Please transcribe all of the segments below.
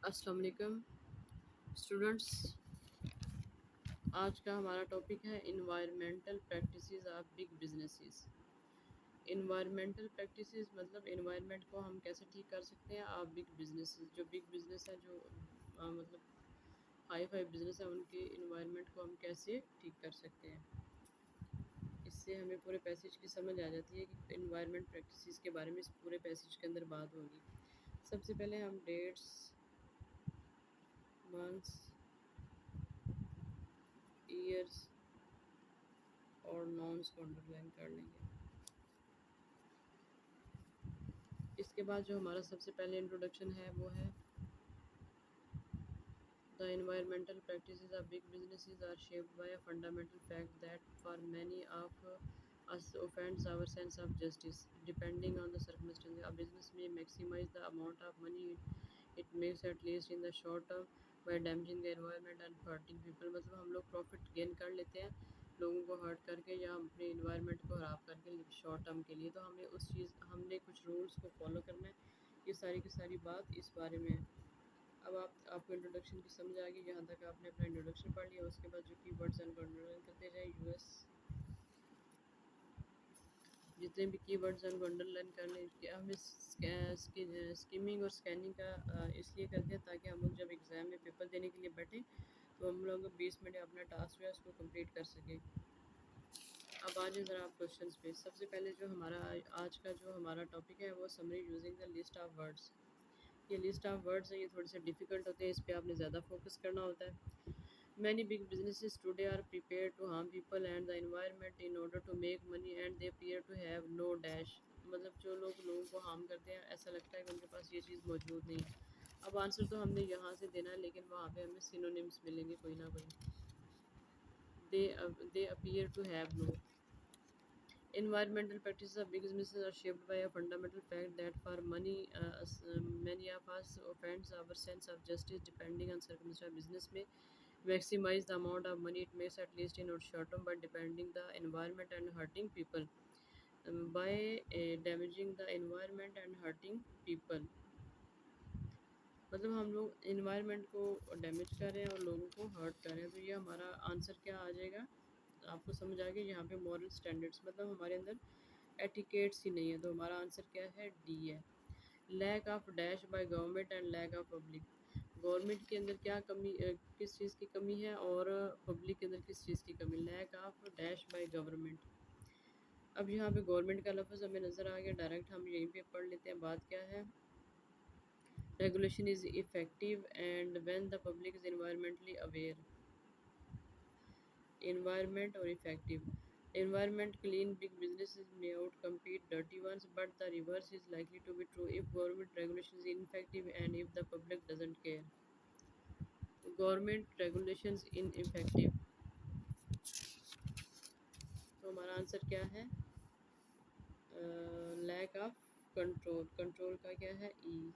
अस्सलाम वालेकुम स्टूडेंट्स। आज का हमारा टॉपिक है environmental practices of big businesses. Environmental practices मतलब इन्वायरमेंट को हम कैसे ठीक कर सकते हैं आप बिग बिजनेसेस, जो बिग बिजनेस है, जो मतलब हाई फाई बिजनेस है, उनके इन्वायरमेंट को हम कैसे ठीक कर सकते हैं। इससे हमें पूरे पैसेज की समझ आ जाती है कि इन्वायरमेंट प्रैक्टिसेस के बारे में इस पूरे पैसेज के अंदर बात होगी। सबसे पहले हम डेट्स, मंथ्स, ईयर्स और नॉन्स को अंडरलाइन कर लेंगे। इसके बाद जो हमारा सबसे पहले इंट्रोडक्शन है वो है the environmental practices of big businesses are shaped by a fundamental fact that for many of us offends our sense of justice depending on the circumstances. A business may maximize the amount of money it makes at least in the short term by damaging the environment and hurting people. मतलब हम लोग profit gain कर लेते हैं लोगों को hurt करके या अपने इन्वायरमेंट को ख़राब करके शॉर्ट टर्म के लिए, तो हमें उस चीज़ हमने कुछ रूल्स को फॉलो करना है। ये सारी की सारी बात इस बारे में है। अब आपको इंट्रोडक्शन की समझ आ गई। यहाँ तक आपने अपना इंट्रोडक्शन पढ़ लिया, उसके बाद जो कीवर्ड्स हैं उनको अंडरलाइन करते जाए। यूएस जितने भी कीवर्ड्स हैं उनको अंडरलाइन कर लें। कि हम इस स्कीमिंग और स्कैनिंग का इसलिए करते हैं ताकि हम लोग जब एग्ज़ाम में पेपर देने के लिए बैठें तो हम लोग 20 मिनट अपना टास्क जो है उसको कंप्लीट कर सकें। अब आ जाए ज़रा आप क्वेश्चन पे। सबसे पहले जो हमारा आज का जो हमारा टॉपिक है वो summary using the list of words. ये लिस्ट ऑफ वर्ड्स है, ये थोड़े से डिफ़िकल्ट होते हैं, इस पे आपने ज़्यादा फोकस करना होता है। Many big businesses today are prepared to harm people and the environment in order to make money and they appear to have no dash। मतलब जो लोग लोगों को हार्म करते हैं ऐसा लगता है कि उनके पास ये चीज़ मौजूद नहीं है। अब आंसर तो हमने यहाँ से देना है लेकिन वहाँ पे हमें सिनोनिम्स मिलेंगे कोई ना कोई। they appear to have no। Environmental practices of big businesses are shaped by a fundamental fact that for many of us offends our sense of justice depending on circumstances. Business may maximize the amount of money it makes at least in our short term by depending the environment and hurting people, by damaging the environment and hurting people। मतलब हम लोग environment को damage कर रहे हैं और लोगों को हर्ट कर रहे हैं। तो ये हमारा आंसर क्या आ जाएगा, आपको समझ आ गया। यहाँ पे मॉरल स्टैंडर्ड्स मतलब हमारे अंदर एटिकेट्स ही नहीं है, तो हमारा आंसर क्या है, डी है। Lack of dash by government and lack of public. Government के अंदर क्या कमी, किस चीज़ की कमी है और पब्लिक के अंदर किस चीज़ की कमी। Lack of dash by government. अब यहाँ पे गवर्नमेंट का लफ्ज़ हमें नज़र आ गया, डायरेक्ट हम यहीं पे पढ़ लेते हैं। बात क्या है, regulation is effective and when the public is environmentally aware। environment or effective, environment clean big businesses may outcompete dirty ones, but the reverse is likely to be true if government regulation is ineffective and if the public doesn't care। government regulations ineffective, तो हमारा answer क्या है, lack of control. Control का क्या है, E.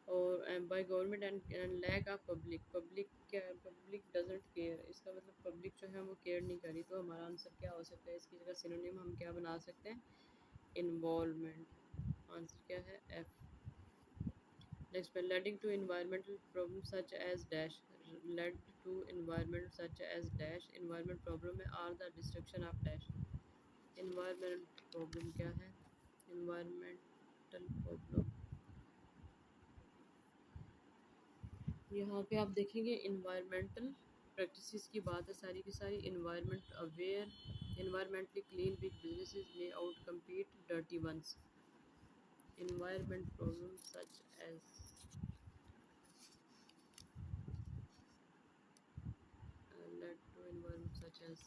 और by government and lack of public. Public क्या है, पब्लिक डजेंट केयर, इसका मतलब पब्लिक जो है वो केयर नहीं करी। तो हमारा आंसर क्या हो सकता है, इसकी जगह सिनोनिम हम क्या बना सकते हैं, इन्वॉल्वमेंट। आंसर क्या है, एफ। नेक्स्ट पे leading to environmental problem such as dash. Led to environment such as dash. Environment problem में are the destruction of dash. Environment problem क्या है, इन्वायरमेंटल प्रॉब्लम। यहाँ पे आप देखेंगे इन्वायरमेंटल प्रैक्टिसेस की बात है सारी की सारी। Environment aware, environmentally clean big businesses may outcompete dirty ones. Environment problem such as led to environment such as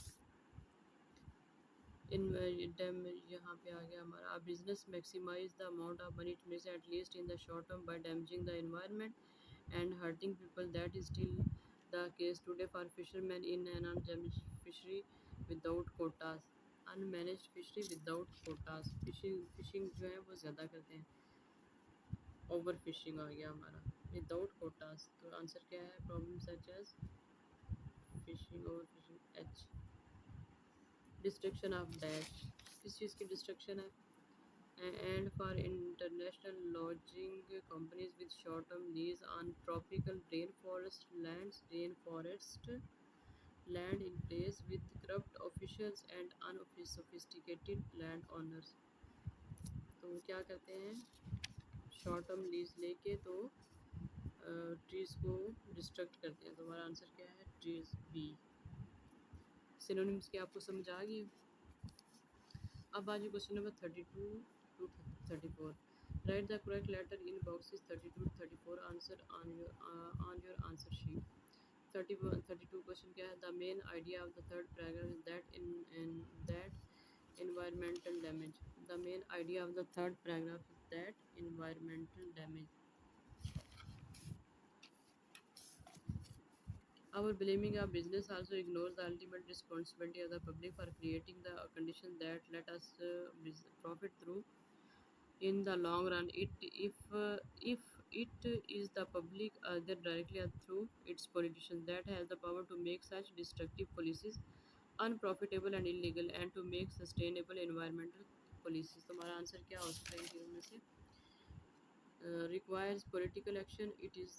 यहाँ पे आ गया हमारा business maximise the amount of money it makes at least in the short term by damaging the environment and hurting people. That is still the case today for fishermen in an unmanaged fishery without quotas। unmanaged fishery without quotas, fishing जो है वो ज़्यादा करते हैं। Over fishing आ गया हमारा, without quotas. तो answer क्या है, problem such as fishing, over fishing, H. Destruction of dash, किस चीज़ की डिस्ट्रक्शन है, and for national lodging companies with short-term lease on tropical rainforest lands, rainforest land in place with corrupt officials and unsophisticated landowners. तो वो क्या करते हैं, short term lease लेके तो ट्रीज को डिस्ट्रक्ट करते हैं। तो हमारा आंसर क्या है, ट्रीज बी। सिनोनिम्स की आपको समझ आ गई। अब आज question number 32 to 34। Write the correct letter in boxes 32 to 34 answer on your answer sheet. 32 question क्या है, the main idea of the third paragraph is that in that environmental damage. The main idea of the third paragraph is that environmental damage. Our blaming of business also ignores the ultimate responsibility of the public for creating the conditions that let us profit through in the long run. If it is the public, either directly or through its politicians, that has the power to make such destructive policies unprofitable and illegal, and to make sustainable environmental policies. तो हमारा answer क्या हो सकता है इन तीनों में से? Requires political action, it is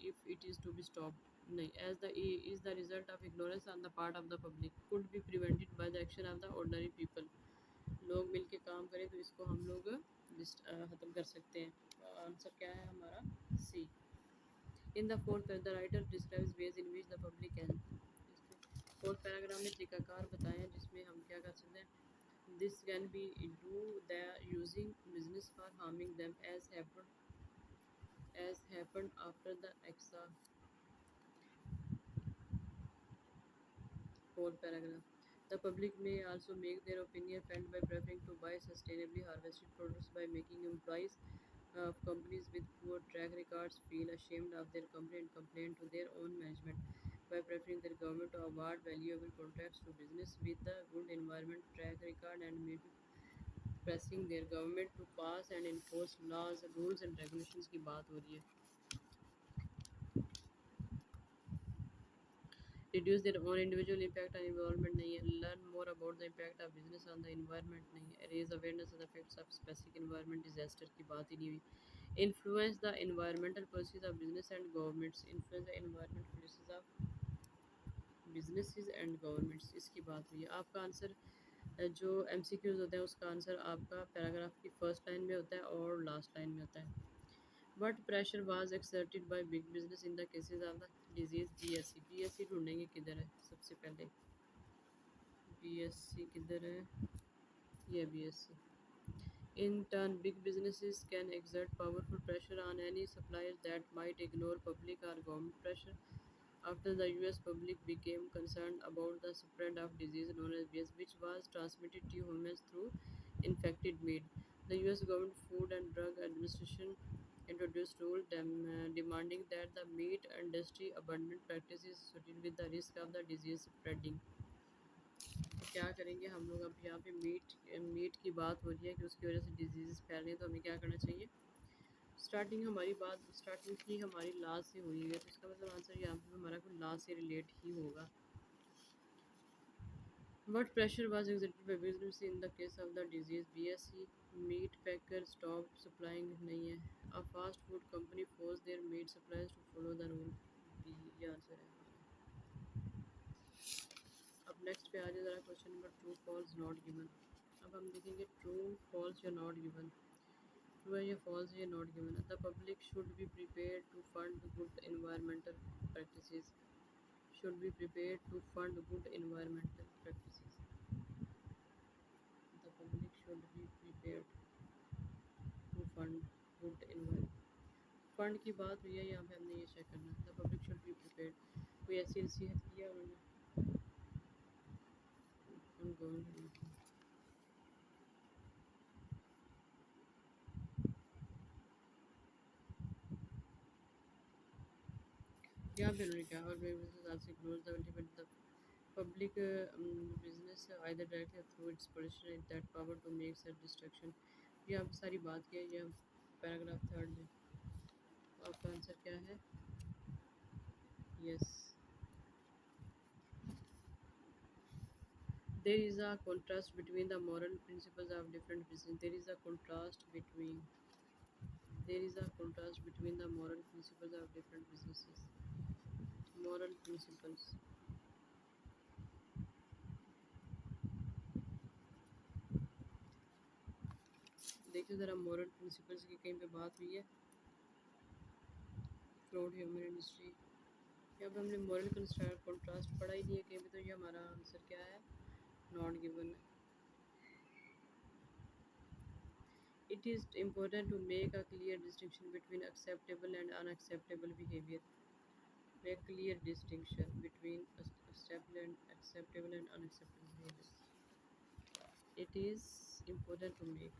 if it is to be stopped. नहीं, as the is the result of ignorance on the part of the public, could be prevented by the action of the ordinary people. लोग मिलके काम करें तो इसको हम लोग ख़त्म कर सकते हैं। आंसर क्या है हमारा, C. In the fourth the writer describes ways in which the public can, fourth paragraph में तरीकाकार बताएं हैं जिसमें हम क्या कर सकते हैं। This can be do the using business for harming them as happened after the Exa. Fourth paragraph. The public may also make their opinion felt by preferring to buy sustainably harvested products, by making employees of companies with poor track records feel ashamed of their company and complain to their own management, by preferring their government to award valuable contracts to business with a good environment track record, and maybe pressing their government to pass and enforce laws, rules and regulations की बात हो रही है। Reduce their own individual impact on environment नहीं है। Learn more about the impact of business on the environment नहीं है। Raise awareness of the effects of specific environment disaster की बात ही नहीं हुई। Influence the environmental policies of business and governments. Influence the environmental policies of businesses and governments इसकी बात हुई है। आपका आंसर जो MCQs होते हैं उसका आंसर आपका पैराग्राफ की फर्स्ट लाइन में होता है और लास्ट लाइन में होता है। What pressure was exerted by big business in the cases of the disease BSc? BSc ढूंढेंगे किधर है सबसे पहले। BSc किधर है, ये BSc। In turn, big businesses can exert powerful pressure on any suppliers that might ignore public or government pressure. After the US public became concerned about the spread of disease known as BS, which was transmitted to humans through infected meat, the US government Food and Drug Administration introduced rules demanding that the meat industry abandon practices associated with the risk of the disease spreading. तो क्या करेंगे हम लोग, अब यहाँ पे meet की बात हो रही है कि उसकी वजह से डिजीज़ फैल रही है, तो हमें क्या करना चाहिए। स्टार्टिंग ही हमारी लॉ से हुई है, तो इसका मतलब आंसर यहाँ पे हमारा कोई लॉ से रिलेट ही होगा। What pressure was exerted by business in the case of the disease BSc? Meat packers stopped supplying नहीं है। A fast food company forced their meat suppliers to follow the rule. B ये answer है। अब next पे आ जाए ज़रा question number true false not given. अब हम देखेंगे ट्रू फॉल्स या नॉट गिवन, ट्रू है या फॉल्स है या not given. The public should be prepare to fund good environmental practices, should be prepare to fund good environmental practices. The public should be prepare to fund good environment, fund की बात हुई है यहाँ पे, हमने ये चेक करना है। The public should be prepare, कोई ऐसी नसीहत किया उन्होंने यहाँ पे उन्होंने क्या, और business also ignores the ultimate the public business either directly or through its position that power to make such destruction। ये आप सारी बात की है, ये पैराग्राफ थर्ड में। तो आपका आंसर क्या है, yes. There is a contrast between the moral principles of different business. There is a contrast between There is a contrast between the moral principles of different businesses. Moral principles. देखिए ज़रा moral principles की कहीं पे बात हुई है fraud human industry. यहाँ पे हमने moral contrast पढ़ा ही नहीं है कहीं पे, तो ये हमारा आंसर क्या है? नॉट गिवन है। It is important to make a clear distinction between acceptable and unacceptable behavior. Make clear distinction between acceptable and unacceptable behavior. It is important to make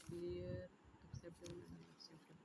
clear acceptable and unacceptable.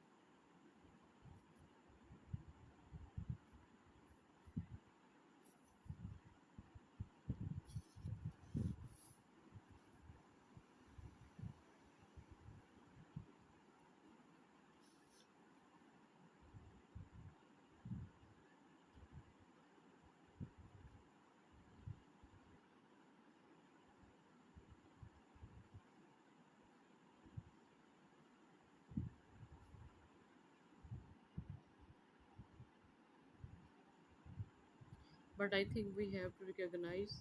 But I think we have to recognize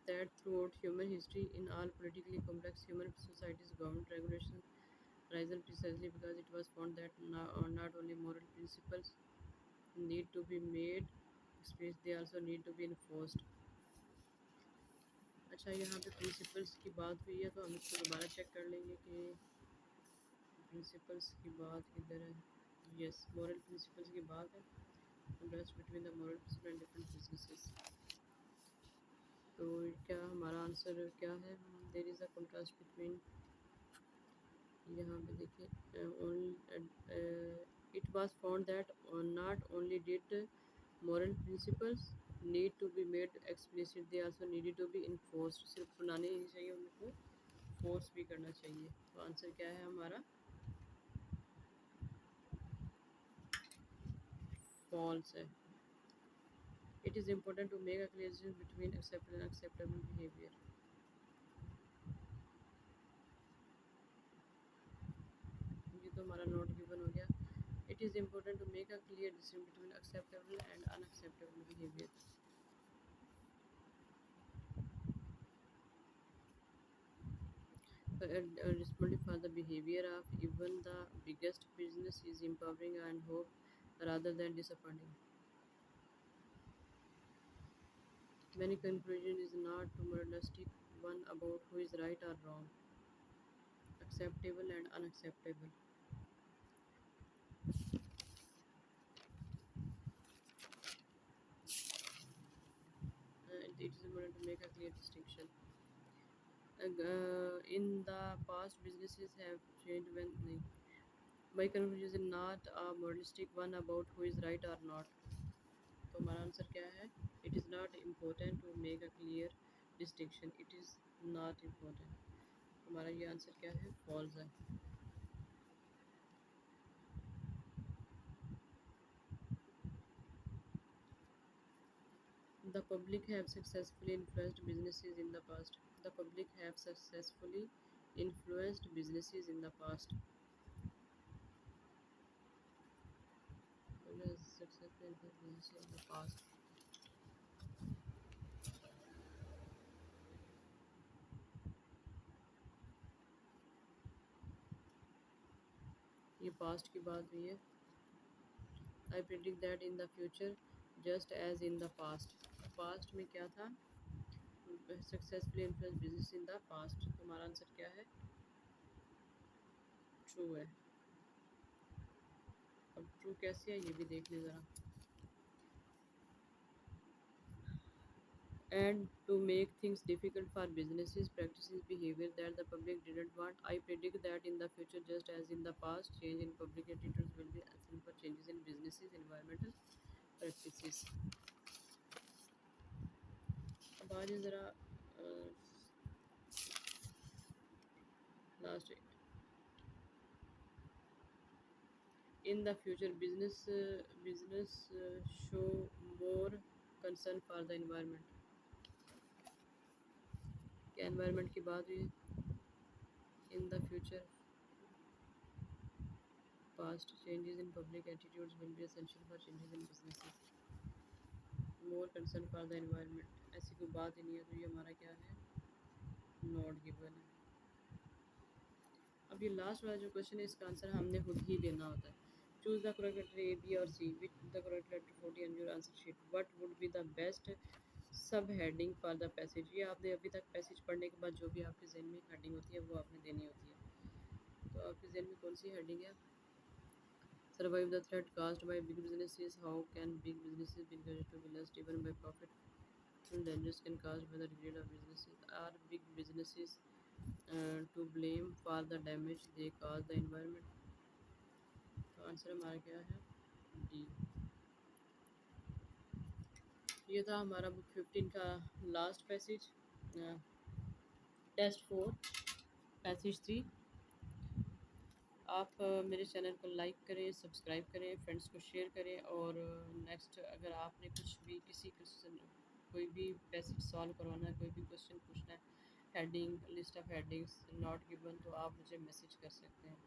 that throughout human history, in all politically complex human societies, government regulations arisen precisely because it was found that not only moral principles need to be made explicit, they also need to be enforced. अच्छा, यहाँ पे principles की बात हुई है तो हम इसको दोबारा चेक कर लेंगे कि प्रिंसिपल्स की बात किधर है। यस, मॉरल प्रिंसिपल्स की बात है, contrast between the moral principle and different businesses. तो क्या हमारा आंसर क्या है? There is a contrast between, यहाँ पे देखिए, it was found that not only did moral principles need to be made explicit, they also needed to be enforced। सिर्फ सुनाने ही नहीं चाहिए, उनको फोर्स भी करना चाहिए। तो आंसर क्या है हमारा? फॉल्स है। It is important to make a clear difference between acceptable and acceptable behaviour. ये तो हमारा नोट गिवन हो गया। It is important to make a clear difference between acceptable and unacceptable behaviour. Responsibility for the behavior of even the biggest business is empowering and hope rather than disappointing. Many conclusion is not a moralistic one about who is right or wrong, acceptable and unacceptable. It is important to make a clear distinction. In the past, businesses have changed when my conclusion is not a moralistic one about who is right or not. तो हमारा answer क्या है? It is not important to make a clear distinction, it is not important. हमारा ये answer क्या है? False है। The public have successfully influenced businesses in the past. The public have successfully influenced businesses in the past. Successfully influenced businesses in the past. ये past की बात हुई है। I predict that in the future, just as in the past. Past में क्या था? Successfully influence business in the past. तो हमारा आंसर क्या है? ट्रू है। अब ट्रू कैसे है ये भी देख लें ज़रा। And to make things difficult for businesses practices behavior that the public didn't want, I predict that in the future, just as in the past, change in public attitudes will be essential for changes in businesses environmental practices। अब आज ज़रा last. In the future, business show more concern for the environment। क्या environment की बात हुई? In the future, past changes in public attitudes will be essential for changes in businesses. More concern for the environment, ऐसी कोई बात ही नहीं है, तो ये हमारा क्या है, नॉट गिवन है। अब ये लास्ट वाला जो क्वेश्चन है, इसका आंसर हमने खुद ही देना होता है। Choose the correct letter A, B और C, which the correct letter 40 on your answer sheet, what would be the best subheading for the passage. ये आपने अभी तक पैसेज पढ़ने के बाद जो भी आपके जहन में हेडिंग होती है वो आपने देनी होती है। तो आपके जहन में कौन सी हेडिंग है? Survive the threat cast by big businesses, how can big businesses be encouraged to be less driven by profit, and dangers can caused by the regret of businesses, are big businesses to blame for the damage they cause the environment। तो answer हमारा क्या है, D. ये था हमारा book 15 का last passage, test 4 passage 3। आप मेरे चैनल को लाइक करें, सब्सक्राइब करें, फ्रेंड्स को शेयर करें, और नेक्स्ट अगर आपने कुछ भी किसी क्वेश्चन, कोई भी पैसेज सॉल्व करवाना है, कोई भी क्वेश्चन पूछना है, heading, list of headings not given, तो आप मुझे मैसेज कर सकते हैं।